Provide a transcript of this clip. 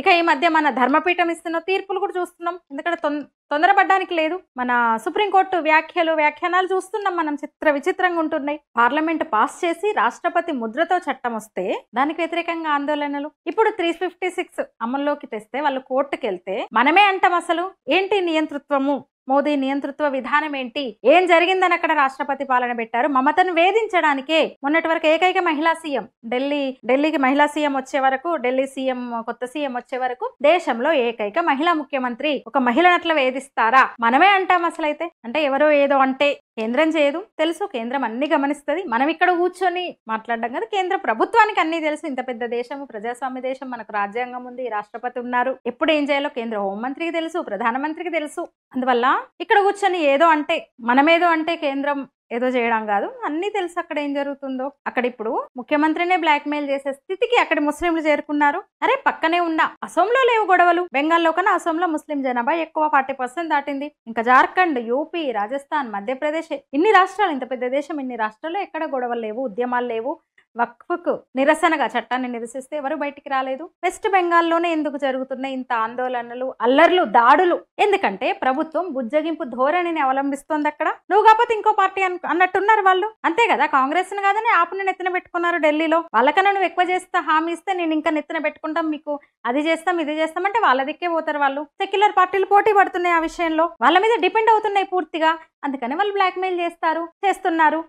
ఇక ఈ మధ్య మన ధర్మపీఠం ఇస్తున్న తీర్పులు కూడా చూస్తున్నాం. ఎందుకంటే తొందరపడ్డానికి లేదు. మన సుప్రీంకోర్టు వ్యాఖ్యానాలు చూస్తున్నాం మనం. విచిత్రంగా ఉంటున్నాయి. పార్లమెంట్ పాస్ చేసి రాష్ట్రపతి ముద్రతో చట్టం వస్తే దానికి వ్యతిరేకంగా ఆందోళనలు. ఇప్పుడు 356 అమల్లోకి తెస్తే వాళ్ళు కోర్టుకు వెళ్తే మనమే అంటాం అసలు ఏంటి నియంతృత్వము, మోదీ నియంతృత్వ విధానం ఏంటి, ఏం జరిగిందని అక్కడ రాష్ట్రపతి పాలన పెట్టారు. మమతను వేధించడానికే మొన్నటి వరకు ఏకైక మహిళా సీఎం ఢిల్లీకి మహిళా సీఎం వచ్చే వరకు, ఢిల్లీ సీఎం కొత్త సీఎం వచ్చే వరకు దేశంలో ఏకైక మహిళా ముఖ్యమంత్రి. ఒక మహిళను అట్లా వేధిస్తారా? మనమే అంటాం అసలైతే. అంటే ఎవరో ఏదో అంటే కేంద్రం చేయదు తెలుసు, కేంద్రం అన్ని గమనిస్తుంది. మనం ఇక్కడ కూర్చొని మాట్లాడడం కదా, కేంద్ర ప్రభుత్వానికి అన్ని తెలుసు. ఇంత పెద్ద దేశము, ప్రజాస్వామ్య దేశం, మనకు రాజ్యాంగం ఉంది, రాష్ట్రపతి ఉన్నారు. ఎప్పుడు ఏం చేయాలో కేంద్ర హోంమంత్రికి తెలుసు, ప్రధానమంత్రికి తెలుసు. అందువల్ల ఇక్కడ కూర్చొని ఏదో అంటే, మనమేదో అంటే కేంద్రం ఏదో చేయడం కాదు, అన్ని తెలుసు అక్కడ ఏం జరుగుతుందో. అక్కడ ఇప్పుడు ముఖ్యమంత్రినే బ్లాక్ మెయిల్ చేసే స్థితికి అక్కడ ముస్లింలు చేరుకున్నారు. అరే పక్కనే ఉన్న అసోంలో లేవు గొడవలు, బెంగాల్లో కన్నా అసోంలో ముస్లిం జనాభా ఎక్కువ, 40% దాటింది. ఇంకా జార్ఖండ్, యూపీ, రాజస్థాన్, మధ్యప్రదేశ్, ఇన్ని రాష్ట్రాలు, ఇంత పెద్ద దేశం, ఇన్ని రాష్ట్రాల్లో ఎక్కడ గొడవలు లేవు, ఉద్యమాలు లేవు. వక్ఫ్కు నిరసనగా చట్టాన్ని నిరసిస్తే ఎవరు బయటికి రాలేదు. వెస్ట్ బెంగాల్లోనే ఎందుకు జరుగుతున్నాయి ఇంత ఆందోళనలు, అల్లర్లు, దాడులు? ఎందుకంటే ప్రభుత్వం బుజ్జగింపు ధోరణిని అవలంబిస్తోంది అక్కడ. నువ్వు కాకపోతే ఇంకో పార్టీ అన్నట్టున్నారు వాళ్ళు. అంతే కదా, కాంగ్రెస్ ను కాదని ఆపుని నెత్తిన పెట్టుకున్నారు ఢిల్లీలో. వాళ్ళకన్నా నువ్వు ఎక్కువ చేస్తా హామీ ఇస్తే నేను ఇంకా నెత్తిన పెట్టుకుంటాం, మీకు అది చేస్తాం ఇది చేస్తాం అంటే వాళ్ళ దిక్కే పోతారు వాళ్ళు. సెక్యులర్ పార్టీలు పోటీ పడుతున్నాయి ఆ విషయంలో, వాళ్ళ మీద డిపెండ్ అవుతున్నాయి పూర్తిగా. అందుకని వాళ్ళు బ్లాక్ మెయిల్ చేస్తున్నారు.